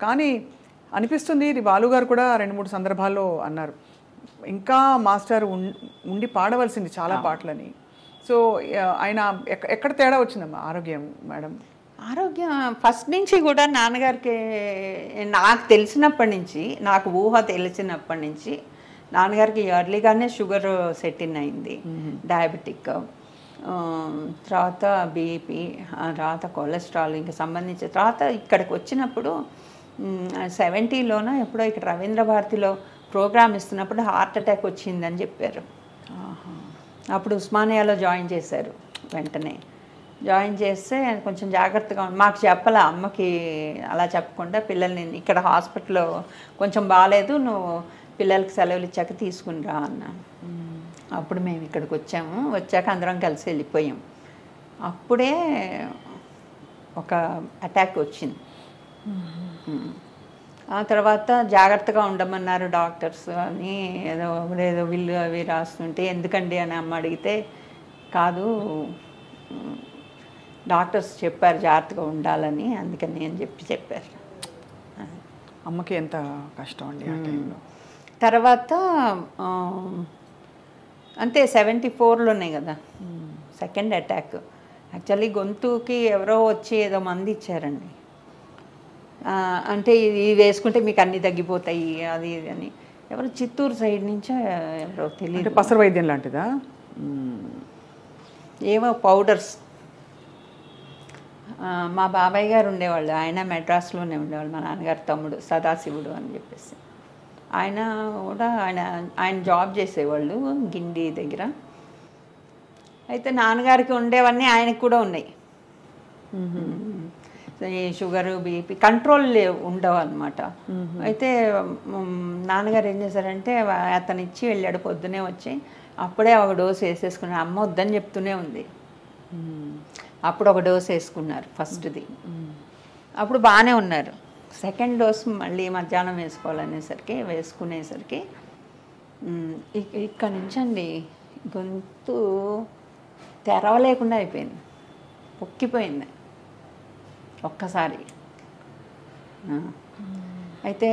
కానీ అనిపిస్తుంది, ఇది బాలుగారు కూడా 2-3 సందర్భాల్లో అన్నారు, ఇంకా మాస్టర్ ఉండి పాడవలసింది చాలా పాటలని. సో ఆయన ఎక్కడ తేడా వచ్చిందమ్మా ఆరోగ్యం మేడం? ఆరోగ్యం ఫస్ట్ నుంచి కూడా నాన్నగారికి, నాకు తెలిసినప్పటి నుంచి, నాకు ఊహ తెలిసినప్పటి నుంచి నాన్నగారికి ఎర్లీగానే షుగర్ సెట్ ఇన్ అయింది, డయాబెటిక్, తర్వాత బీపీ, తర్వాత కొలెస్ట్రాల్ ఇంకా సంబంధించిన. తర్వాత ఇక్కడికి వచ్చినప్పుడు 70లోనో ఎప్పుడో ఇక్కడ రవీంద్ర భారతిలో ప్రోగ్రామ్ ఇస్తున్నప్పుడు హార్ట్ అటాక్ వచ్చిందని చెప్పారు. అప్పుడు ఉస్మానియాలో జాయిన్ చేశారు. వెంటనే జాయిన్ చేస్తే కొంచెం జాగ్రత్తగా మాకు చెప్పాల, అమ్మకి అలా చెప్పకుండా పిల్లల్ని ఇక్కడ హాస్పిటల్లో కొంచెం బాగాలేదు, నువ్వు పిల్లలకి సెలవులు ఇచ్చాక తీసుకుని రా అన్నాను. అప్పుడు మేము ఇక్కడికి వచ్చాక అందరం కలిసి వెళ్ళిపోయాం. అప్పుడే ఒక అటాక్ వచ్చింది. ఆ తర్వాత జాగ్రత్తగా ఉండమన్నారు డాక్టర్స్ అని, ఏదో విల్లు అవి రాస్తుంటే ఎందుకండి అని అమ్మ అడిగితే, కాదు డాక్టర్స్ చెప్పారు జాగ్రత్తగా ఉండాలని, అందుకని అని చెప్పారు. అమ్మకి ఎంత కష్టం అండి ఆ టైంలో. తర్వాత అంతే 74లోనే కదా సెకండ్ అటాక్. యాక్చువల్లీ గొంతుకి ఎవరో వచ్చి ఏదో మంది ఇచ్చారండి, అంటే ఇది వేసుకుంటే మీకు అన్నీ తగ్గిపోతాయి అది ఇది అని. ఎవరు చిత్తూరు సైడ్ నుంచో ఎవరో తెలియదు, పసర వైద్యం లాంటిదా, ఏమో పౌడర్స్. మా బాబాయ్ గారు ఉండేవాళ్ళు, ఆయన మెడ్రాస్లోనే ఉండేవాళ్ళు, మా నాన్నగారు తమ్ముడు సదాశివుడు అని చెప్పేసి. ఆయన కూడా ఆయన జాబ్ చేసేవాళ్ళు గిండి దగ్గర. అయితే నాన్నగారికి ఉండేవన్నీ ఆయనకు కూడా ఉన్నాయి. ఈ షుగరు బీపీ కంట్రోల్ ఉండవు అనమాట. అయితే నాన్నగారు ఏం చేశారంటే అతను ఇచ్చి వెళ్ళాడు, పొద్దునే వచ్చి అప్పుడే ఒక డోసు వేసేసుకున్నారు. అమ్మ వద్దని చెప్తూనే ఉంది. అప్పుడు ఒక డోసు వేసుకున్నారు ఫస్ట్ది, అప్పుడు బాగానే ఉన్నారు. సెకండ్ డోస్ మళ్ళీ మధ్యాహ్నం వేసుకునేసరికి ఇక్కడ నుంచి అండి గొంతు తెరవలేకుండా అయిపోయింది, పొక్కిపోయింది ఒక్కసారి. అయితే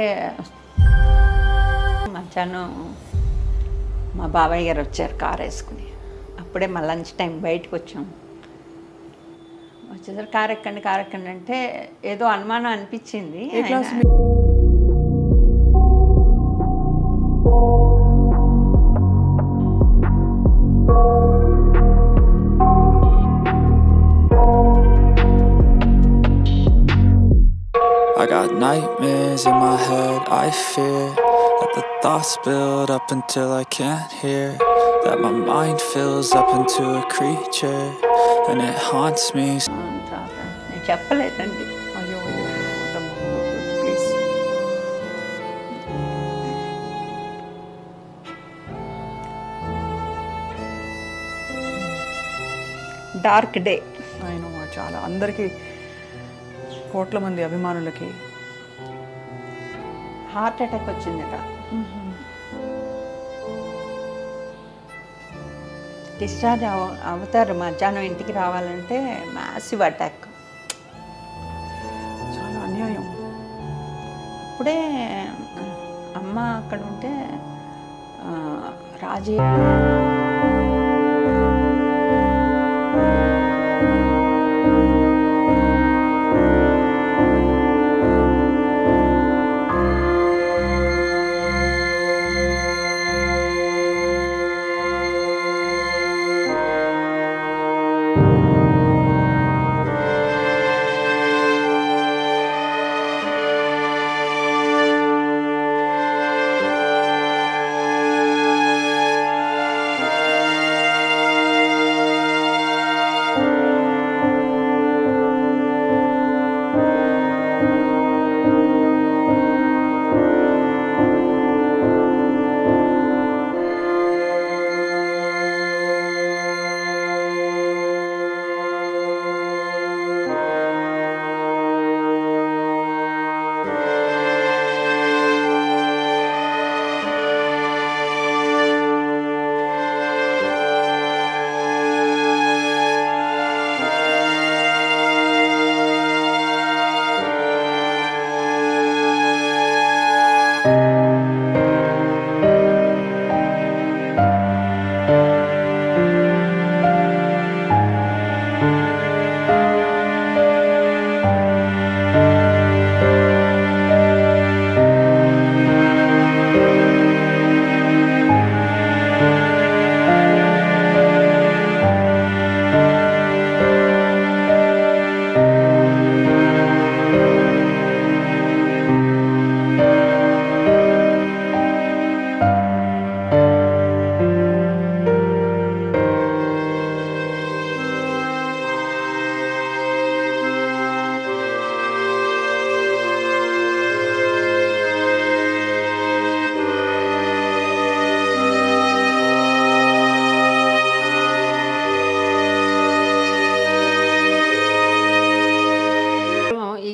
మధ్యాహ్నం మా బాబాయ్ గారు వచ్చారు కారు వేసుకుని. అప్పుడే మా లంచ్ టైం బయటకు వచ్చాం. వచ్చేసరికి కారు ఎక్కండి అంటే ఏదో అనుమానం అనిపించింది. I got nightmares in my head, I fear that the thoughts build up until I can't hear, that my mind fills up into a creature and it haunts me. నేను చెప్పలేదండి. అయ్యో ప్లీజ్. Dark day. ఆయన చాలా అందరికీ, కోట్ల మంది అభిమానులకి heart attack వచ్చిందట. డిశ్చార్జ్ అవుతారు, మధ్యాహ్నం ఇంటికి రావాలంటే మ్యాసివ్ అటాక్. చాలా అన్యాయం. అప్పుడే అమ్మ అక్కడ ఉంటే రాజీవ్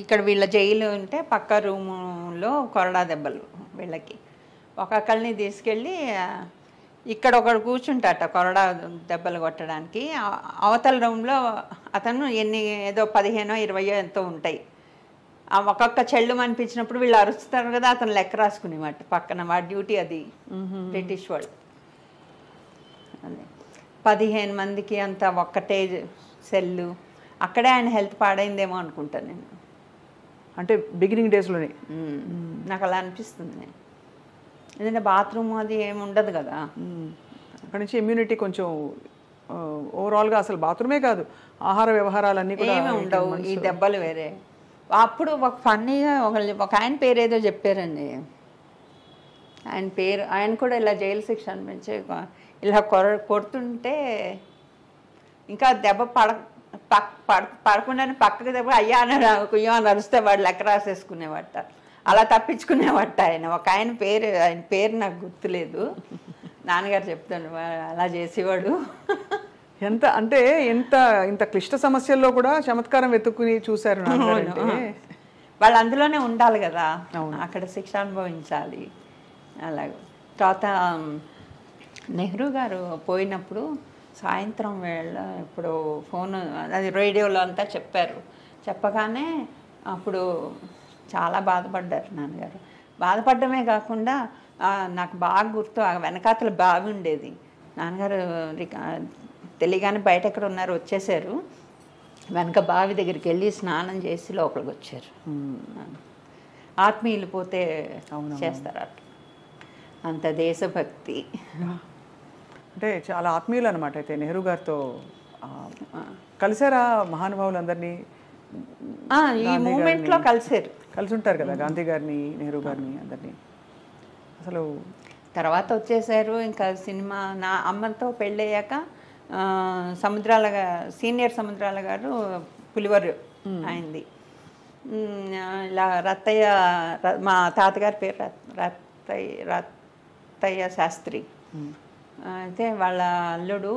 ఇక్కడ వీళ్ళ జైలు ఉంటే పక్క రూములో కొరడా దెబ్బలు వీళ్ళకి. ఒక్కొక్కరిని తీసుకెళ్ళి ఇక్కడ ఒకడు కూర్చుంటాట కొరడా దెబ్బలు కొట్టడానికి. అవతల రూమ్లో అతను ఏదో 15 20 ఎంతో ఉంటాయి. ఆ ఒక్కొక్క చెల్లు అనిపించినప్పుడు వీళ్ళు అరుస్తారు కదా, అతను లెక్క రాసుకునేవాట పక్కన. వాడి డ్యూటీ అది. బ్రిటిష్ వాళ్ళు అదే 15 మందికి అంత ఒక్కటే సెల్లు. అక్కడే ఆయన హెల్త్ పాడైందేమో అనుకుంటాను నేను. అంటే బిగినింగ్ డేస్లోనే నాకు అలా అనిపిస్తుంది. ఎందుకంటే బాత్రూమ్ అది ఏమి ఉండదు కదా. అక్కడ నుంచి ఇమ్యూనిటీ కొంచెం ఓవరాల్గా అసలు బాత్రూమే కాదు, ఆహార వ్యవహారాలన్నీ కూడా ఏమి ఉండవు. ఈ దెబ్బలు వేరే. అప్పుడు ఒక ఫన్నీగా ఒక ఆయన పేరు ఏదో చెప్పారండి. ఆయన పేరు, ఆయన కూడా ఇలా జైలు శిక్ష అనిపించి ఇలా కొడుతుంటే ఇంకా దెబ్బ పడకుండానే పక్కకి దెబ్బ అయ్యా అని కుయ్యో అని అరిస్తే వాడు లెక్క రాసేసుకునేవాట. అలా తప్పించుకునేవాట ఆయన. ఒక ఆయన పేరు నాకు గుర్తులేదు. నాన్నగారు చెప్తాను అలా చేసేవాడు. ఎంత అంటే ఇంత క్లిష్ట సమస్యల్లో కూడా చమత్కారం వెతుక్కుని చూశారు. వాళ్ళు అందులోనే ఉండాలి కదా, అక్కడ శిక్ష అనుభవించాలి. అలాగే తర్వాత నెహ్రూ గారు పోయినప్పుడు సాయంత్రం వేళ ఇప్పుడు ఫోన్ అది రేడియోలో అంతా చెప్పారు. చెప్పగానే అప్పుడు చాలా బాధపడ్డారు నాన్నగారు. బాధపడమే కాకుండా నాకు బాగా గుర్తు, ఆ వెనకాతల బావి ఉండేది. నాన్నగారు తెలియగానే బయట ఎక్కడ ఉన్నారు వచ్చేసారు. వెనక బావి దగ్గరికి వెళ్ళి స్నానం చేసి లోపలికి వచ్చారు. ఆత్మీయులు పోతే చేస్తారు అట్లా. అంత దేశభక్తి. అంటే చాలా ఆత్మీయులు అనమాట. అయితే నెహ్రూ గారితో కలిసారా మహానుభావులందరినీ? ఈ మూమెంట్లో కలిసి ఉంటారు కదా గాంధీ గారిని, నెహ్రూ గారిని అందరినీ. అసలు తర్వాత వచ్చేసారు. ఇంకా సినిమా నా అమ్మతో పెళ్ళయ్యాక సీనియర్ సముద్రాల గారు పులివరు అయింది. ఇలా రత్తయ్య, మా తాతగారి పేరు రత్తయ్య శాస్త్రి. అయితే వాళ్ళ అల్లుడు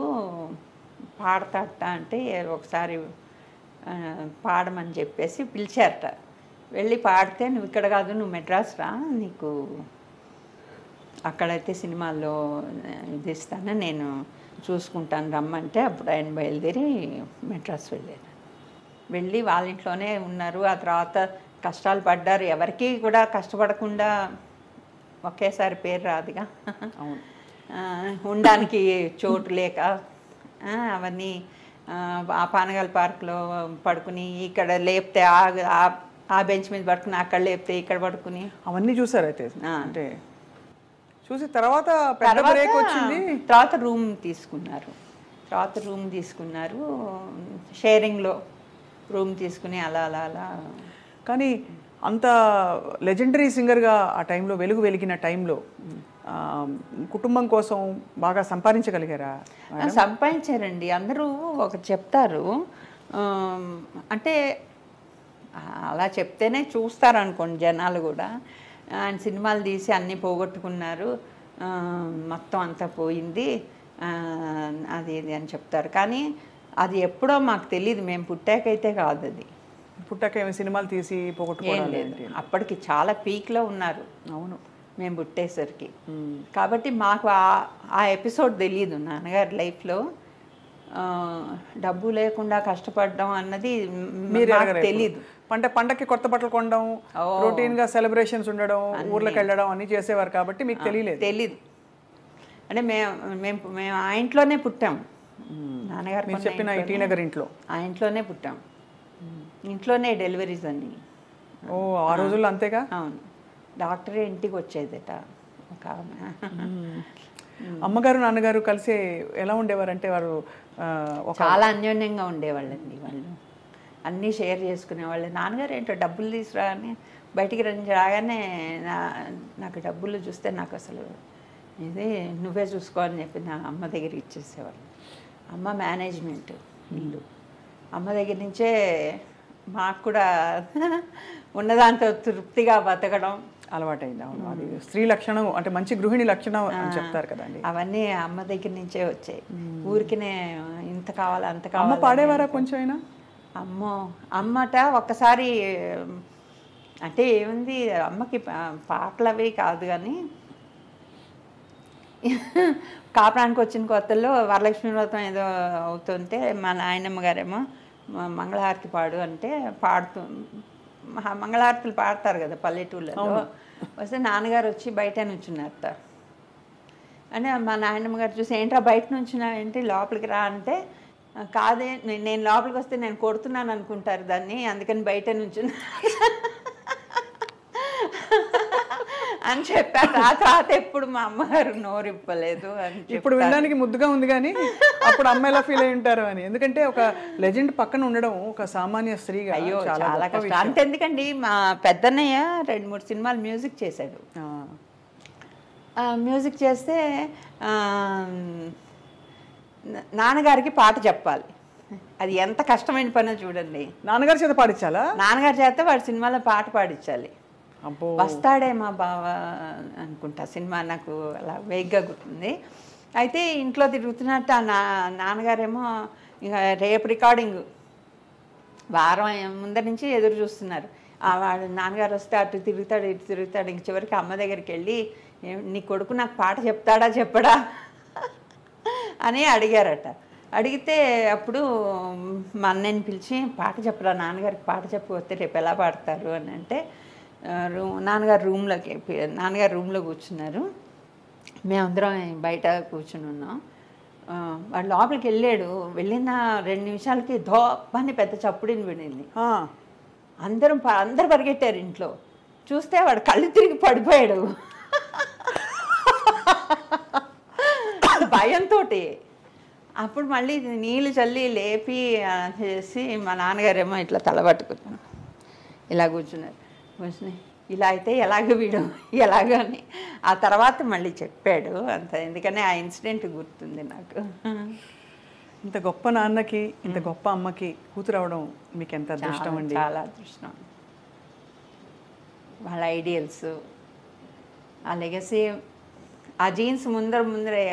పాడతాట అంటే ఒకసారి పాడమని చెప్పేసి పిలిచారట. వెళ్ళి పాడితే నువ్వు ఇక్కడ కాదు, నువ్వు మెడ్రాస్ రా, నీకు అక్కడైతే సినిమాల్లో ఇది ఇస్తాను, నేను చూసుకుంటాను రమ్మంటే అప్పుడు ఆయన బయలుదేరి మెడ్రాస్ వెళ్ళి వాళ్ళ ఇంట్లోనే ఉన్నారు. ఆ తర్వాత కష్టాలు పడ్డారు. ఎవరికి కూడా కష్టపడకుండా ఒకేసారి పేరు రాదుగా. ఉండడానికి చోటు లేక అవన్నీ ఆ పానగల్ పార్క్లో పడుకుని, ఇక్కడ లేపితే ఆ బెంచ్ మీద పడుకుని, అక్కడ లేపితే ఇక్కడ పడుకుని అవన్నీ చూసారు. అయితే అంటే చూసి తర్వాత పెద్ద బ్రేక్ వచ్చింది. తర్వాత రూమ్ తీసుకున్నారు. షేరింగ్లో రూమ్ తీసుకుని అలా అలా అలా. కానీ అంత లెజెండరీ సింగర్గా ఆ టైంలో వెలిగిన టైంలో కుటుంబం కోసం బాగా సంపాదించగలిగారా? సంపాదించారండి. అందరూ ఒకటి చెప్తారు, అంటే అలా చెప్తేనే చూస్తారు అనుకోండి జనాలు కూడా. ఆయన సినిమాలు తీసి అన్నీ పోగొట్టుకున్నారు, మొత్తం అంతా పోయింది అది ఇది అని చెప్తారు. కానీ అది ఎప్పుడో మాకు తెలియదు. మేము పుట్టాకైతే కాదు. అది పుట్టాక ఏమి సినిమాలు తీసి పోగొట్టుకోవడం లేదు. అప్పటికి చాలా పీక్లో ఉన్నారు. అవును, మేము పుట్టేసరికి. కాబట్టి మాకు ఆ ఎపిసోడ్ తెలియదు నాన్నగారి లైఫ్లో. డబ్బు లేకుండా కష్టపడడం అన్నది నాకు తెలీదు. పండక్కి కొత్త బట్టలు కొనడం, రొటీన్గా సెలబ్రేషన్స్ ఉండడం, ఊర్లోకి వెళ్ళడం అన్నీ చేసేవారు కాబట్టి మీకు తెలీదు. అంటే మేము ఆ ఇంట్లోనే పుట్టాం. నాన్నగారు చెప్పిన టీ నగర్ ఇంట్లో, ఆ ఇంట్లోనే పుట్టాం. ఇంట్లోనే డెలివరీస్ అన్నీ. ఆ రోజుల్లో అంతేగా. అవును, డాక్టరే ఇంటికి వచ్చేదట ఒక ఆమె. అమ్మగారు నాన్నగారు కలిసి ఎలా ఉండేవారంటే వారు చాలా అన్యోన్యంగా ఉండేవాళ్ళండి. వాళ్ళు అన్నీ షేర్ చేసుకునేవాళ్ళు. నాన్నగారు ఏంటో డబ్బులు తీసుకురా అని బయటికి రాగానే నాకు డబ్బులు చూస్తే నాకు అసలు ఇది నువ్వే చూసుకో అని చెప్పి నా అమ్మ దగ్గర ఇచ్చేసేవాళ్ళు. అమ్మ మేనేజ్మెంట్ ఇల్లు. అమ్మ దగ్గర నుంచే మాకు కూడా ఉన్నదాంతో తృప్తిగా బతకడం అలవాటైంది. అవును, అది స్త్రీ లక్షణం, అంటే మంచి గృహిణి లక్షణం అని చెప్తారు కదండి. అవన్నీ అమ్మ దగ్గర నుంచే వచ్చాయి. ఊరికినే ఇంత కావాలి అంత కావాలి. అమ్మ పాడేవారా కొంచెం అయినా? అమ్మో అమ్మట ఒక్కసారి అంటే ఏముంది అమ్మకి పాటలు అవి కాదు కానీ కాపురానికి వచ్చిన కొత్తలో వరలక్ష్మి వ్రతం ఏదో అవుతుంటే మా నాయనమ్మ గారేమో మంగళహారతి పాడు అంటే మంగళహారతులు పాడతారు కదా పల్లెటూళ్ళలో. వస్తే నాన్నగారు వచ్చి బయట నుంచున్నారు. అని మా నాయనమ్మ గారు చూసి ఏంట్రా బయట నుంచున్నా ఏంటి లోపలికి రా అంటే కాదే నేను లోపలికి వస్తే నేను కొడుతున్నాను అనుకుంటారు దాన్ని, అందుకని బయట నుంచున్నా అని చెప్పారు. ఆ తర్వాత ఎప్పుడు మా అమ్మగారు నోరిప్పలేదు అని. ఇప్పుడు వినడానికి ముద్దుగా ఉంది కానీ అప్పుడు అమ్మ ఎలా ఫీల్ అయి ఉంటారు అని. ఎందుకంటే ఒక లెజెండ్ పక్కన ఉండడం ఒక సామాన్య స్త్రీగా అయ్యో చాలా కష్టం. అంతెందుకండి మా పెద్దన్నయ్య 2-3 సినిమాలు మ్యూజిక్ చేశాడు. మ్యూజిక్ చేస్తే నాన్నగారికి పాట చెప్పాలి. అది ఎంత కష్టమైన పనో చూడండి. నాన్నగారి చేత పాడించాలా? నాన్నగారి చేత వాడి సినిమాలో పాట పాడించాలి. వస్తాడే మా బావ అనుకుంటా సినిమా, నాకు అలా వేగ్గా గుర్తుంది. అయితే ఇంట్లో తిరుగుతున్నట్టు ఆ నాన్నగారేమో ఇంకా రేపు రికార్డింగ్ వారం ముందర నుంచి ఎదురు చూస్తున్నారు. వాడు నాన్నగారు వస్తే అటు తిరుగుతాడు ఇటు తిరుగుతాడు. ఇంక చివరికి అమ్మ దగ్గరికి వెళ్ళి నీ కొడుకు నాకు పాట చెప్తాడా చెప్పడా అని అడిగారట. అడిగితే అప్పుడు మా అన్నయ్యని పిలిచి పాట చెప్పరా నాన్నగారికి పాట చెప్పకపోతే రేపు ఎలా పాడతారు అని అంటే నాన్నగారు రూమ్లో కూర్చున్నారు. మేమందరం బయట కూర్చుని ఉన్నాం. వాడు లోపలికి వెళ్ళాడు. వెళ్ళిన 2 నిమిషాలకి ధోపని పెద్ద చప్పుడిని విడింది. అందరూ పరిగెట్టారు ఇంట్లో. చూస్తే వాడు కళ్ళు తిరిగి పడిపోయాడు భయంతో. అప్పుడు మళ్ళీ నీళ్ళు చల్లి లేపి చేసి మా నాన్నగారేమో ఇట్లా తలబట్టుకున్నాను, ఇలా కూర్చున్నారు. కూర్చుని ఇలా అయితే ఎలాగని ఆ తర్వాత మళ్ళీ చెప్పాడు అంత. ఎందుకని ఆ ఇన్సిడెంట్ గుర్తుంది నాకు. ఇంత గొప్ప నాన్నకి ఇంత గొప్ప అమ్మకి కూతురు అవడం మీకు ఎంత అదృష్టం అండి. చాలా అదృష్టం. వాళ్ళ ఐడియల్స్, ఆ లెగసీ, ఆ జీన్స్ ముందరే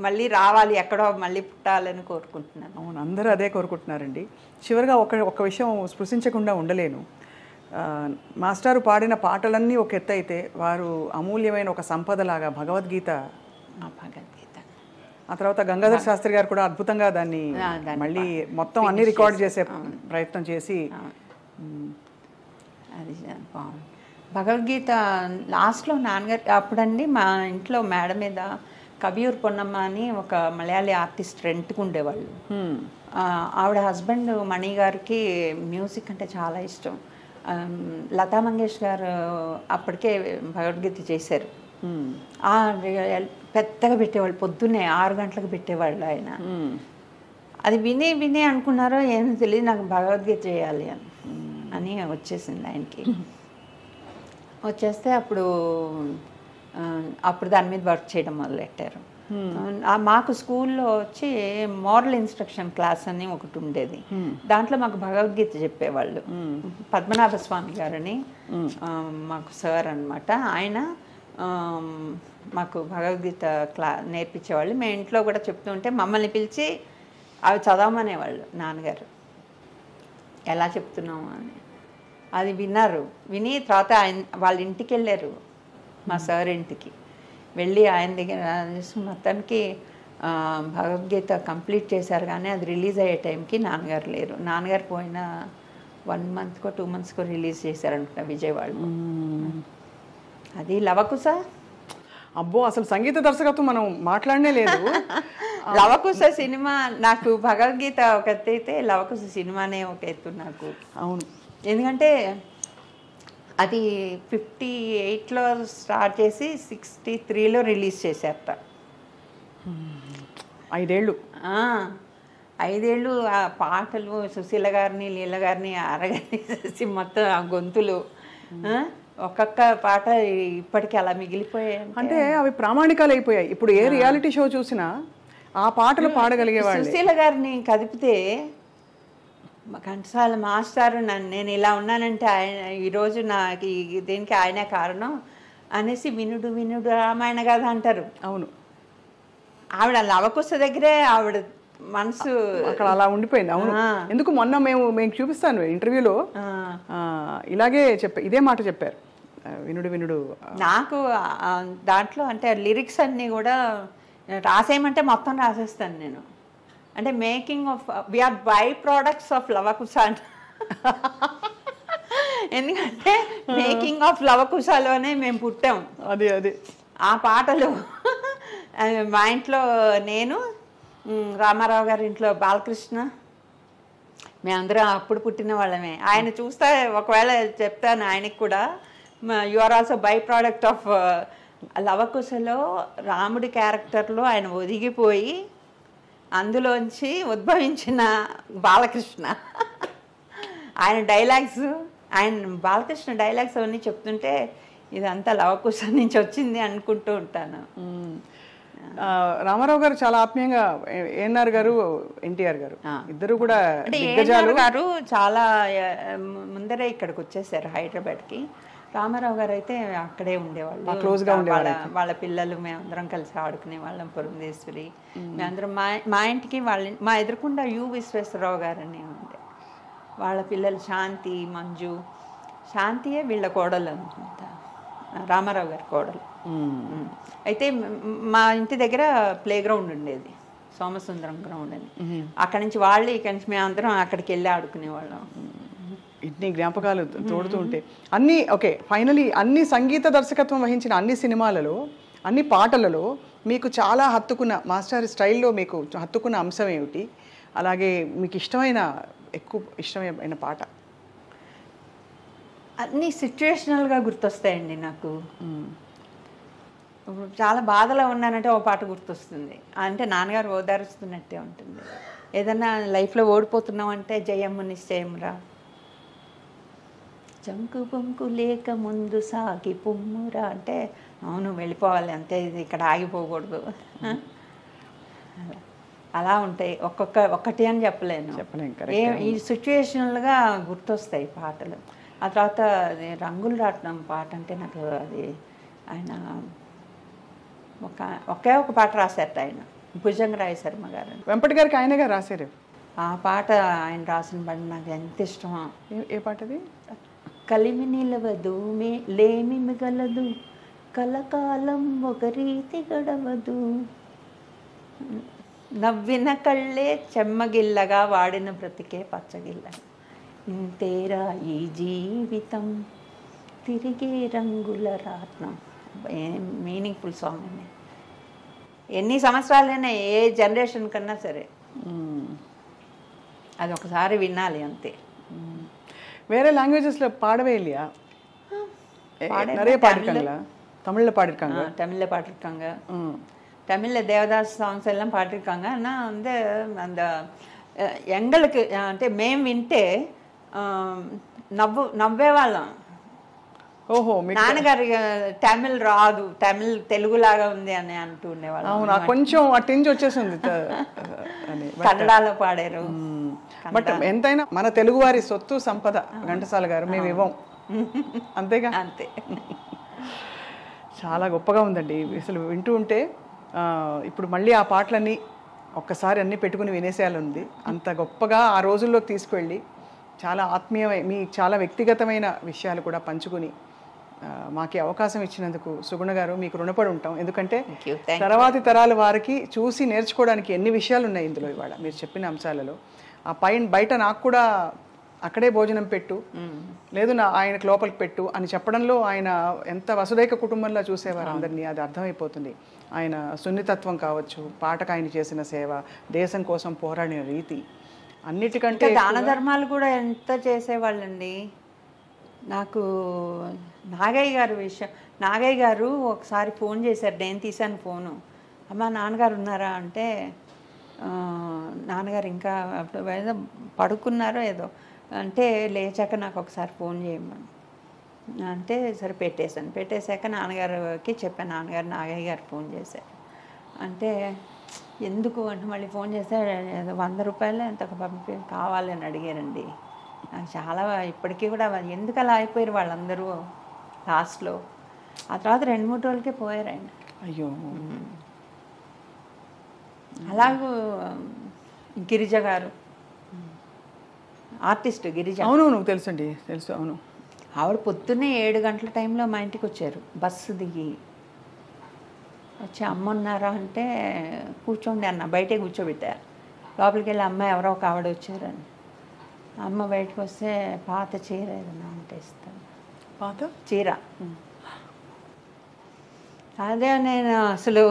మళ్ళీ రావాలి, ఎక్కడో మళ్ళీ పుట్టాలని కోరుకుంటున్నాను. అవును, అందరూ అదే కోరుకుంటున్నారండి. చివరిగా ఒక విషయం స్పృశించకుండా ఉండలేను. మాస్టారు పాడిన పాటలన్నీ ఒక ఎత్తు అయితే వారు అమూల్యమైన ఒక సంపదలాగా భగవద్గీత, ఆ తర్వాత గంగాధర్ శాస్త్రి గారు కూడా అద్భుతంగా దాన్ని మళ్ళీ మొత్తం అన్ని రికార్డ్ చేసే ప్రయత్నం చేసి అది బాగుంది. భగవద్గీత లాస్ట్లో నాన్నగారు అప్పుడండి మా ఇంట్లో మేడ మీద కవియూర్ పొన్నమ్మ అని ఒక మలయాళీ ఆర్టిస్ట్ రెంట్కు ఉండేవాళ్ళు. ఆవిడ హస్బెండ్ మణి గారికి మ్యూజిక్ అంటే చాలా ఇష్టం. లతా మంగేష్ గారు అప్పటికే భగవద్గీత చేశారు. పెద్దగా పెట్టేవాళ్ళు, పొద్దున్నే 6 గంటలకు పెట్టేవాళ్ళు ఆయన. అది విని అనుకున్నారో ఏమో తెలియదు, నాకు భగవద్గీత చేయాలి అని వచ్చేసింది ఆయనకి. వచ్చేస్తే అప్పుడు దాని మీద వర్క్ చేయడం మొదలెట్టారు. మాకు స్కూల్లో వచ్చి మోరల్ ఇన్స్ట్రక్షన్ క్లాస్ అని ఒకటి ఉండేది. దాంట్లో మాకు భగవద్గీత చెప్పేవాళ్ళు. పద్మనాభ స్వామి గారని మాకు సార్ అనమాట. ఆయన మాకు భగవద్గీత నేర్పించేవాళ్ళు. మేము ఇంట్లో కూడా చెప్తుంటే మమ్మల్ని పిలిచి అవి చదవమనేవాళ్ళు నాన్నగారు, ఎలా చెప్తున్నాము అని. అది విన్నారు. విని తర్వాత వాళ్ళ ఇంటికి వెళ్ళారు, మా సార్ ఇంటికి వెళ్ళి ఆయన దగ్గర మొత్తానికి భగవద్గీత కంప్లీట్ చేశారు. కానీ అది రిలీజ్ అయ్యే టైంకి నాన్నగారు లేరు. నాన్నగారు పోయిన 1 మంత్కో 2 మంత్స్కో రిలీజ్ చేశారనుకుంటా విజయవాడలో. అది లవకుశ. అబ్బో, అసలు సంగీత దర్శకత్వం మనం మాట్లాడనే లేదు. లవకుశ సినిమా నాకు భగవద్గీత ఒక ఎత్తు అయితే లవకుశ సినిమానే ఒక ఎత్తు నాకు. అవును, ఎందుకంటే అది 58లో స్టార్ట్ చేసి 63లో రిలీజ్ చేశారట. 5 ఏళ్ళు. 5 ఏళ్ళు ఆ పాటలు సుశీల గారిని లీల గారిని అరగేసి మొత్తం ఆ గొంతులు ఒక్కొక్క పాట ఇప్పటికీ అలా మిగిలిపోయాయి. అంటే అవి ప్రామాణికాలు అయిపోయాయి. ఇప్పుడు ఏ రియాలిటీ షో చూసినా ఆ పాటలు పాడగలిగేవాళ్ళు. సుశీల గారిని కదిపితే ఘంటసాల మాస్టారు నేను ఇలా ఉన్నానంటే ఆయన ఈరోజు నాకు దీనికి ఆయనే కారణం అనేసి వినుడు రామాయణ గాథ అంటారు. అవును, ఆవిడ లవకుశ దగ్గరే ఆవిడ మనసు అక్కడ అలా ఉండిపోయింది. అవును, ఎందుకు మొన్న మేము చూపిస్తాను ఇంటర్వ్యూలో ఇలాగే ఇదే మాట చెప్పారు, వినుడు వినుడు. నాకు దాంట్లో అంటే లిరిక్స్ అన్నీ కూడా రాసేయమంటే మొత్తం రాసేస్తాను నేను. అంటే making of we're by products of Lavakusa అంట. ఎందుకంటే మేకింగ్ ఆఫ్ లవకుశలోనే మేము పుట్టాం. అది ఆ పాటలు మా ఇంట్లో నేను, రామారావు గారి ఇంట్లో బాలకృష్ణ, మేమందరం అప్పుడు పుట్టిన వాళ్ళమే. ఆయన చూస్తే ఒకవేళ చెప్తాను ఆయనకి కూడా, you are also by product of లవకుశలో రాముడి క్యారెక్టర్లో ఆయన ఒదిగిపోయి అందులోంచి ఉద్భవించిన బాలకృష్ణ. ఆయన డైలాగ్స్, ఆయన బాలకృష్ణ డైలాగ్స్ అవన్నీ చెప్తుంటే ఇదంతా లవకుశ నుంచి వచ్చింది అనుకుంటూ ఉంటాను. రామారావు గారు చాలా ఆత్మీయంగా, ఏఎన్ఆర్ గారు, ఎన్టీఆర్ గారు ఇద్దరు కూడా ఏఎన్ఆర్ గారు చాలా ముందరే ఇక్కడికి వచ్చేసారు హైదరాబాద్కి. రామారావు గారు అయితే అక్కడే ఉండేవాళ్ళు, క్లోజ్గా ఉండేవాళ్ళు. వాళ్ళ పిల్లలు మేమందరం కలిసి ఆడుకునే వాళ్ళం. పురంధేశ్వరి మేమందరం మా ఇంటికి మా ఎదురుకుండా యు విశ్వేశ్వరరావు గారు అని ఉండే, వాళ్ళ పిల్లలు శాంతి, మంజు. శాంతియే వీళ్ళ కోడలు అనుకుంటా, రామారావు గారి కోడలు. అయితే మా ఇంటి దగ్గర ప్లే గ్రౌండ్ ఉండేది, సోమసుందరం గ్రౌండ్ అని. అక్కడి నుంచి వాళ్ళు ఇక్కడి నుంచి మేమందరం అక్కడికి వెళ్ళి ఆడుకునేవాళ్ళం. ఇన్ని జ్ఞాపకాలు తోడుతూ ఉంటే అన్ని ఓకే. ఫైనలీ అన్ని సంగీత దర్శకత్వం వహించిన అన్ని సినిమాలలో, అన్ని పాటలలో మీకు చాలా హత్తుకున్న, మాస్టర్ స్టైల్లో మీకు హత్తుకున్న అంశం ఏమిటి? అలాగే మీకు ఎక్కువ ఇష్టమైన పాట? అన్నీ సిచ్యువేషనల్గా గుర్తొస్తాయండి నాకు. చాలా బాధలో ఉన్నానంటే ఓ పాట గుర్తొస్తుంది, అంటే నాన్నగారు ఓదారుస్తున్నట్టే ఉంటుంది. ఏదన్నా లైఫ్లో ఓడిపోతున్నాం అంటే జయమ్మ నిశ్చయమురా, చంకు పొంకు లేక ముందు సాగి పొమ్మురా అంటే అవును వెళ్ళిపోవాలి అంతే, ఇది ఇక్కడ ఆగిపోకూడదు. అలా ఉంటాయి, ఒక్కటి అని చెప్పలేను. ఈ సిచ్యువేషనల్గా గుర్తొస్తాయి పాటలు. ఆ తర్వాత రంగులు రాట్నం పాట అంటే నాకు అది ఆయన ఒకే ఒక పాట రాశారట ఆయన, భుజంగరాయ శర్మ గారు. వెంపటి గారికి ఆయనగా రాశారు ఆ పాట. ఆయన రాసిన పాట నాకు ఎంత ఇష్టమో. ఏ పాటది? కలిమి నిలవదు లేమి మిగలదు, కలకాలం ఒక రీతి గడవదు, నవ్విన కళ్ళే చెమ్మగిల్లగా వాడిన బ్రతికే పచ్చగిల్ల, ఇంతేరా ఈ జీవితం తిరిగే రంగుల రాట్నం. మీనింగ్ఫుల్ సాంగ్ అండి. ఎన్ని సంవత్సరాలైనా ఏ జనరేషన్ కన్నా సరే అది ఒకసారి వినాలి అంతే. வேற லாங்குவேஜஸ்ல பாடவே இல்லையா? நிறைய பாடிருக்காங்களா? தமிழ்ல பாடிருக்காங்க. தமிழ்ல பாடிருக்காங்க. தமிழ்ல தேவதாஸ் சாங்ஸ் எல்லாம் பாடிருக்காங்க. ஆனால் வந்து அந்த எங்களுக்கு అంటే మేము వింటే నవ్వేవాళ్ళం. ఓహో, నాన్నగారి తమిళ్ రాదు, తమిళ్ తెలుగులాగా ఉంది అని అంటూ ఉండేవాళ్ళం. అవును, కొంచెం అటెంజ్ వచ్చేసింది. కన్నడలో పాడారు. బట్ ఎంతైనా మన తెలుగు వారి సొత్తు సంపద ఘంటసాల గారు, మేము ఇవ్వం అంతేగా. అంతే. చాలా గొప్పగా ఉందండి అసలు వింటూ ఉంటే. ఇప్పుడు మళ్ళీ ఆ పాటలన్నీ ఒక్కసారి అన్నీ పెట్టుకుని వినేసేయాలంది. అంత గొప్పగా ఆ రోజుల్లోకి తీసుకువెళ్ళి చాలా ఆత్మీయమైన, మీ చాలా వ్యక్తిగతమైన విషయాలు కూడా పంచుకుని మాకు అవకాశం ఇచ్చినందుకు సుగుణ గారు మీకు రుణపడి ఉంటాం. ఎందుకంటే తర్వాతి తరాల వారికి చూసి నేర్చుకోవడానికి ఎన్ని విషయాలు ఉన్నాయి ఇందులో. ఇవాళ మీరు చెప్పిన అంశాలలో ఆ బయట నాకు కూడా అక్కడే భోజనం పెట్టు, లేదు ఆయనకు లోపలికి పెట్టు అని చెప్పడంలో ఆయన ఎంత వసుదైక కుటుంబంలో చూసేవారు అందరినీ, అది అర్థమైపోతుంది. ఆయన సున్నితత్వం కావచ్చు, పాటకు ఆయన చేసిన సేవ, దేశం కోసం పోరాడిన రీతి, అన్నిటికంటే దాన ధర్మాలు కూడా ఎంత చేసేవాళ్ళండి. నాకు నాగయ్య గారు విషయం, నాగయ్య గారు ఒకసారి ఫోన్ చేశారు, నేను తీశాను ఫోను. అమ్మ నాన్నగారు ఉన్నారా అంటే, నాన్నగారు ఇంకా ఏదో పడుకున్నారో ఏదో అంటే, లేచాక నాకు ఒకసారి ఫోన్ చేయమని అంటే సరే పెట్టేశాను. పెట్టేశాక నాన్నగారికి చెప్పాను, నాన్నగారు నాగయ్య గారు ఫోన్ చేశారు అంటే, ఎందుకు అంటే మళ్ళీ ఫోన్ చేస్తే ఏదో 100 రూపాయలు ఎంత కావాలని అడిగారండి. నాకు చాలా ఇప్పటికీ కూడా ఎందుకు అలా అయిపోయారు వాళ్ళందరూ లాస్ట్లో. ఆ తర్వాత 2-3 రోజులకే పోయారు ఆయన. అయ్యో. అలాగూ గిరిజ గారు ఆర్టిస్ట్ గిరిజ. అవును తెలుసండి, తెలుసు. అవును, ఆవిడ పొద్దున్నే 7 గంటల టైంలో మా ఇంటికి వచ్చారు, బస్సు దిగి వచ్చి అమ్మ ఉన్నారా అంటే కూర్చోండి అన్న, బయటే కూర్చోబెట్టారు. లోపలికి వెళ్ళి అమ్మ ఎవరో ఒక ఆవిడ వచ్చారని, అమ్మ బయటకు వస్తే పాత చీర ఏదన్నా ఉంటే ఇస్తాను. పాత చీర. అదే నేను అసలు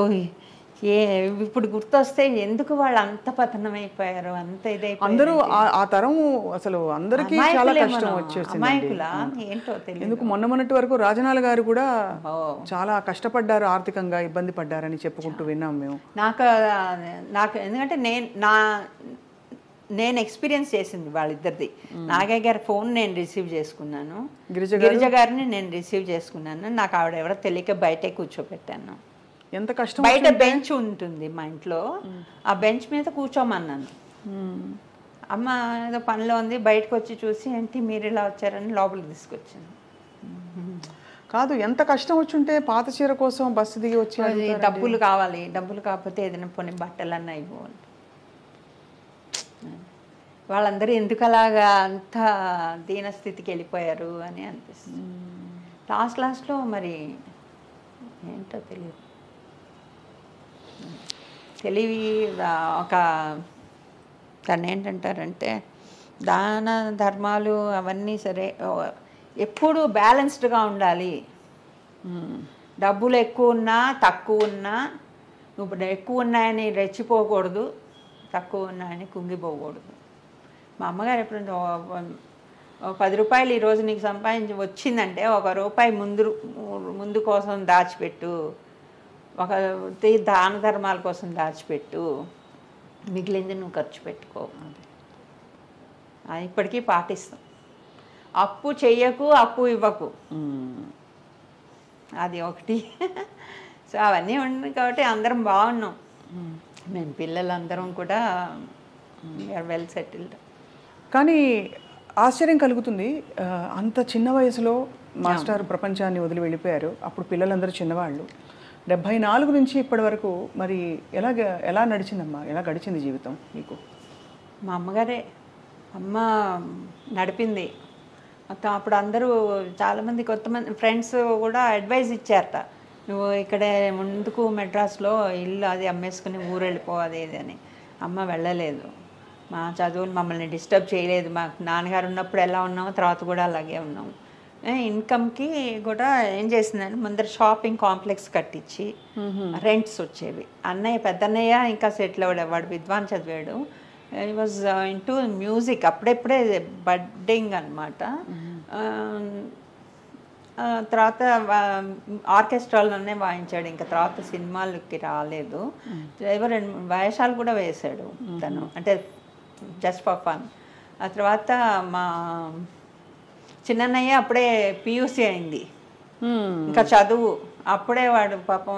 ఇప్పుడు గుర్తొస్తే ఎందుకు వాళ్ళు అంత పతనమైపోయారు, అంత ఇదైపోయారు. అందరూ ఆ తరం అసలు అందరికీ చాలా కష్టం వచ్చేసింది. అమాయకులా ఏంటో తెలియదు. ఎందుకు మొన్నటి వరకు రాజనాల గారు కూడా చాలా కష్టపడ్డారు, ఆర్థికంగా ఇబ్బంది పడ్డారని చెప్పుకుంటూ విన్నాం మేము. నాకు ఎందుకంటే నేను ఎక్స్పీరియన్స్ చేసింది వాళ్ళిద్దరిది. నాగయ్య గారి ఫోన్ నేను రిసీవ్ చేసుకున్నాను, గిరిజ గారిని నేను రిసీవ్ చేసుకున్నాను. నాకు ఆవిడ ఎవరో తెలియక బయటే కూర్చోబెట్టాను. ఎంత కష్టం. బయట బెంచ్ ఉంటుంది మా ఇంట్లో, ఆ బెంచ్ మీద కూర్చోమన్నాను. అమ్మ ఏదో పనిలో ఉంది, బయటకు వచ్చి చూసి ఏంటి మీరు ఇలా వచ్చారని లోపలికి తీసుకొచ్చాను. కాదు, ఎంత కష్టం వచ్చుంటే పాత చీర కోసం బస్సు దిగి వచ్చి డబ్బులు కావాలి, డబ్బులు కాకపోతే ఏదైనా కొన్ని బట్టలన్నా ఇవ్వాలి. వాళ్ళందరూ ఎందుకు అలాగా అంత దీనస్థితికి వెళ్ళిపోయారు అని అనిపిస్తుంది. లాస్ట్లో మరి ఏంటో తెలివి ఒక దాన్ని ఏంటంటారంటే దాన ధర్మాలు అవన్నీ సరే, ఎప్పుడు బ్యాలెన్స్డ్గా ఉండాలి. డబ్బులు ఎక్కువ ఉన్నా తక్కువ ఉన్నా, నువ్వు ఎక్కువ ఉన్నాయని రెచ్చిపోకూడదు, తక్కువ ఉన్నాయని కుంగిపోకూడదు. మా అమ్మగారు ఎప్పుడు 10 రూపాయలు ఈరోజు నీకు సంపాదించి వచ్చిందంటే 1 రూపాయి ముందు కోసం దాచిపెట్టు, ఒక దాన ధర్మాల కోసం దాచిపెట్టు, మిగిలింది నువ్వు ఖర్చు పెట్టుకో. ఇప్పటికీ పాటిస్తాం. అప్పు చెయ్యకు, అప్పు ఇవ్వకు, అది ఒకటి. సో అవన్నీ ఉన్నాయి కాబట్టి అందరం బాగున్నాం. మేము పిల్లలందరం కూడా వెల్ సెటిల్డ్. కానీ ఆశ్చర్యం కలుగుతుంది, అంత చిన్న వయసులో మాస్టర్ ప్రపంచాన్ని వదిలి వెళ్ళిపోయారు. అప్పుడు పిల్లలందరూ చిన్నవాళ్ళు. 74 నుంచి ఇప్పటి వరకు మరి ఎలా నడిచిందమ్మా, ఎలా గడిచింది జీవితం మీకు? మా అమ్మగారే, అమ్మ నడిపింది మొత్తం. అప్పుడు అందరూ చాలామంది కొంతమంది ఫ్రెండ్స్ కూడా అడ్వైజ్ ఇచ్చారట, నువ్వు ఇక్కడే ముందుకు మెడ్రాస్లో ఇల్లు అది అమ్మేసుకుని ఊరు వెళ్ళిపోవాలి ఇది అని. అమ్మ వెళ్ళలేదు, మా చదువులు మమ్మల్ని డిస్టర్బ్ చేయలేదు. మాకు నాన్నగారు ఉన్నప్పుడు ఎలా ఉన్నామో తర్వాత కూడా అలాగే ఉన్నాము. ఇన్కమ్కి కూడా ఏం చేసిందంటే ముందర షాపింగ్ కాంప్లెక్స్ కట్టించి రెంట్స్ వచ్చేవి. పెద్దన్నయ్య ఇంకా సెటిల్ అవ్వడు, వాడు విద్వాన్ చదివాడు. ఈ వాజ్ ఇంటూ మ్యూజిక్, అప్పుడెప్పుడే బడ్డింగ్ అనమాట. తర్వాత ఆర్కెస్ట్రాలోనే వాయించాడు, ఇంకా తర్వాత సినిమాలకి రాలేదు. ఎవరు 2 వేషాలు కూడా వేశాడు తను, అంటే జస్ట్ ఫర్ ఫన్. ఆ తర్వాత మా చిన్నన్నయ్య అప్పుడే పియూసీ అయింది, ఇంకా చదువు అప్పుడే. వాడు పాపం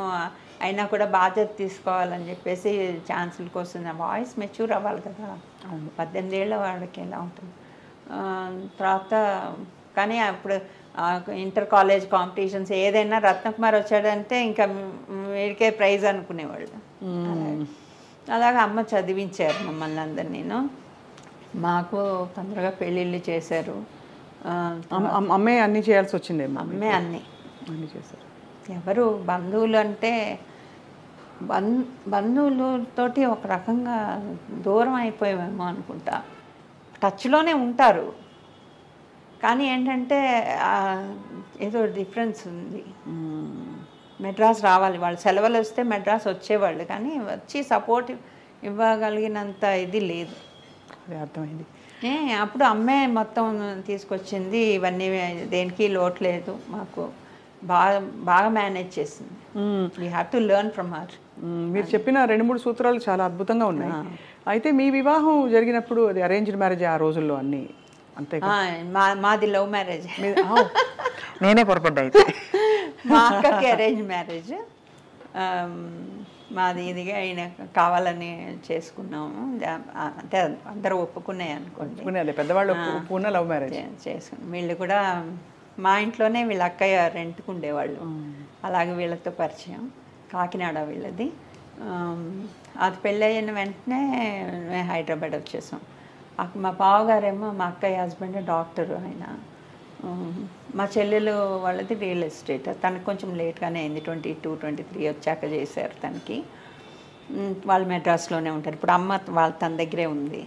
అయినా కూడా బాధ్యత తీసుకోవాలని చెప్పేసి ఛాన్సుల కోసం, వాయిస్ మెచ్యూర్ అవ్వాలి కదా, 18 ఏళ్ళ వాడికి ఎలా ఉంటుంది. తర్వాత కానీ అప్పుడు ఇంటర్ కాలేజ్ కాంపిటీషన్స్ ఏదైనా రత్నకుమార్ వచ్చాడంటే ఇంకా వీడికే ప్రైజ్ అనుకునేవాళ్ళు. అలాగే అమ్మ చదివించారు మమ్మల్ని అందరినీ. మాకు తొందరగా పెళ్ళిళ్ళు చేశారు. అమ్మే అన్నీ చేయాల్సి వచ్చింది. అమ్మే అన్నీ చేశారు. ఎవరు బంధువులు అంటే బంధువులతోటి ఒక రకంగా దూరం అయిపోయామేమో అనుకుంటా. టచ్లోనే ఉంటారు కానీ ఏంటంటే ఏదో డిఫరెన్స్ ఉంది. మెడ్రాస్ రావాలి, వాళ్ళు సెలవులు వస్తే మెడ్రాస్ వచ్చేవాళ్ళు కానీ వచ్చి సపోర్ట్ ఇవ్వగలిగినంత ఇది లేదు. అది అర్థమైంది. అప్పుడు అమ్మే మొత్తం తీసుకొచ్చింది, ఇవన్నీ దేనికి లోటు లేదు, మాకు బాగా మేనేజ్ చేసింది. We have to learn from her. మీరు చెప్పిన 2-3 సూత్రాలు చాలా అద్భుతంగా ఉన్నాయి. అయితే మీ వివాహం జరిగినప్పుడు అది అరేంజ్డ్ మ్యారేజ్ ఆ రోజుల్లో అన్నీ అంతే? మాది లవ్ మ్యారేజ్. నేనే పొరపడ్డా. అయితే మా అక్కకి అరేంజ్ మ్యారేజ్, మాది ఇదిగా ఆయన కావాలని చేసుకున్నాము. అంటే అందరూ ఒప్పుకున్నాయి అనుకోండి, పెద్దవాళ్ళు ఒప్పుకున్న లవ్ మ్యారేజ్ చేసుకున్నాం. వీళ్ళు కూడా మా ఇంట్లోనే వీళ్ళ అక్కయ్య రెంట్కు ఉండేవాళ్ళు, అలాగే వీళ్ళతో పరిచయం. కాకినాడ వీళ్ళది. అది పెళ్ళయిన వెంటనే మేము హైదరాబాద్ వచ్చేసాం. మా బావగారేమో మా అక్కయ్య హస్బెండ్ డాక్టర్ ఆయన. మా చెల్లెలు వాళ్ళది రియల్ ఎస్టేట్. తనకు కొంచెం లేట్గానే అయింది, 22, 23 వచ్చాక చేశారు తనకి. వాళ్ళు మెడ్రాస్లోనే ఉంటారు ఇప్పుడు. అమ్మ తన దగ్గరే ఉంది.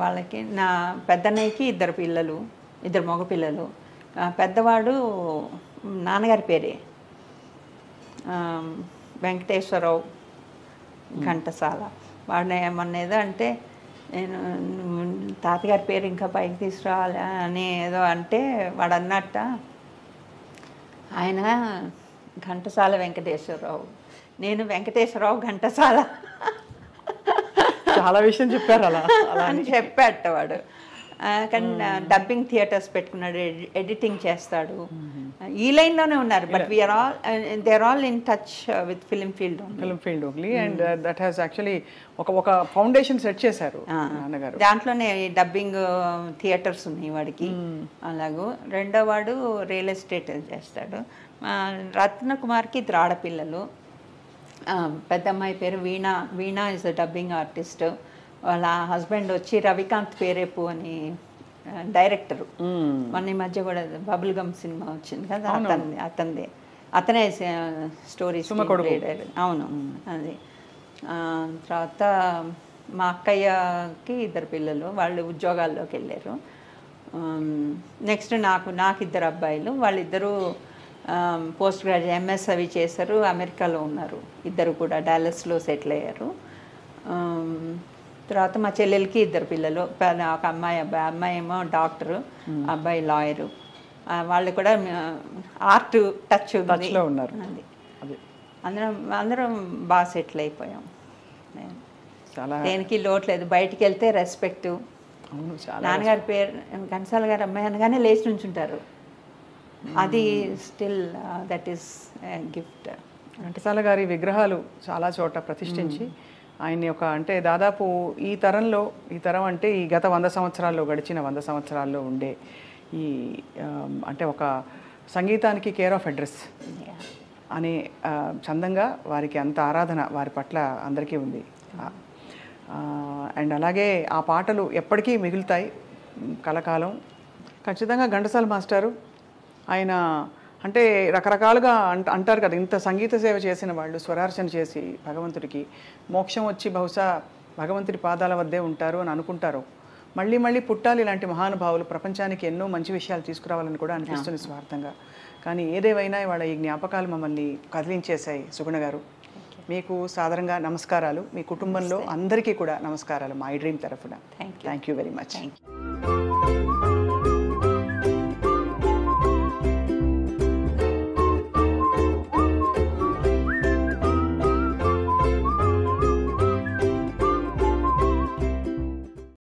వాళ్ళకి నా పెద్దన్నయ్యకి 2 పిల్లలు, 2 మగ పిల్లలు. పెద్దవాడు నాన్నగారి పేరే వెంకటేశ్వరరావు ఘంటసాల. వాడిని ఏమన్నా ఏదో అంటే నేను తాతగారి పేరు ఇంకా పైకి తీసుకురావాలి అని ఏదో అంటే వాడు అన్నట్ట ఆయన ఘంటసాల వెంకటేశ్వరరావు, నేను వెంకటేశ్వరరావు ఘంటసాల చాలా విషయం చెప్పారు అలా అని చెప్పాట వాడు. కానీ డబ్బింగ్ థియేటర్స్ పెట్టుకున్నాడు, ఎడిటింగ్ చేస్తాడు. ఈ లైన్లోనే ఉన్నారు. But we're all they are all in touch with film field only. And that has actually ఒక ఫౌండేషన్ సెట్ చేశారు నాన్నగారు. దాంట్లోనే డబ్బింగ్ థియేటర్స్ ఉన్నాయి వాడికి. అలాగూ రెండో వాడు రియల్ ఎస్టేట్ చేస్తాడు. రత్నకుమార్కి 2 ఆడపిల్లలు. పెద్ద అమ్మాయి పేరు వీణా ఇస్ అ డబ్బింగ్ ఆర్టిస్ట్. వాళ్ళ హస్బెండ్ వచ్చి రవికాంత్ పేరేపు అని డైరెక్టరు. మొన్న ఈ మధ్య కూడా బబుల్ గమ్ సినిమా వచ్చింది కదా, అతనే స్టోరీ. అవును అది. తర్వాత మా అక్కయ్యకి 2 పిల్లలు, వాళ్ళు ఉద్యోగాల్లోకి వెళ్ళారు. నెక్స్ట్ నాకు 2 అబ్బాయిలు. వాళ్ళిద్దరూ పోస్ట్ గ్రాడ్యుయేట్ ఎంఎస్ అవి చేశారు, అమెరికాలో ఉన్నారు. 2 కూడా డాలస్లో సెటిల్ అయ్యారు. తర్వాత మా చెల్లెలకి 2 పిల్లలు, ఒక అమ్మాయి ఏమో డాక్టరు, అబ్బాయి లాయరు. వాళ్ళు కూడా ఆర్ట్ టచ్లో ఉన్నారు. అది అందరం బాగా సెటిల్ అయిపోయాం. దేనికి లోటు లేదు. బయటికి వెళ్తే రెస్పెక్ట్. నాన్నగారి పేరు ఘంటసాల గారు అమ్మాయి అనగానే లేచి నుంచుంటారు. అది still that is gift. Ghantasala గారి విగ్రహాలు చాలా చోట ప్రతిష్ఠించి ఆయన్ని అంటే దాదాపు ఈ తరం అంటే ఈ గత 100 సంవత్సరాల్లో, గడిచిన 100 సంవత్సరాల్లో ఉండే ఈ అంటే ఒక సంగీతానికి కేర్ ఆఫ్ అడ్రస్ అనే చందంగా వారికి అంత ఆరాధన వారి పట్ల అందరికీ ఉంది. అండ్ అలాగే ఆ పాటలు ఎప్పటికీ మిగులుతాయి కలకాలం. ఖచ్చితంగా ఘంటసాల మాస్టారు ఆయన అంటే రకరకాలుగా అంటారు కదా, ఇంత సంగీత సేవ చేసిన వాళ్ళు స్వరార్చన చేసి భగవంతుడికి మోక్షం వచ్చి బహుశా భగవంతుడి పాదాల వద్దే ఉంటారు అని అనుకుంటారు. మళ్ళీ మళ్ళీ పుట్టాలి ఇలాంటి మహానుభావులు, ప్రపంచానికి ఎన్నో మంచి విషయాలు తీసుకురావాలని కూడా అనిపిస్తుంది స్వార్థంగా. కానీ ఏదేవైనా ఇవాళ ఈ జ్ఞాపకాలు మమ్మల్ని కదిలించేశాయి. సుగుణ గారు, మీకు సాదరంగా నమస్కారాలు. మీ కుటుంబంలో అందరికీ కూడా నమస్కారాలు మా ఐ డ్రీమ్ తరఫున. Thank you very much.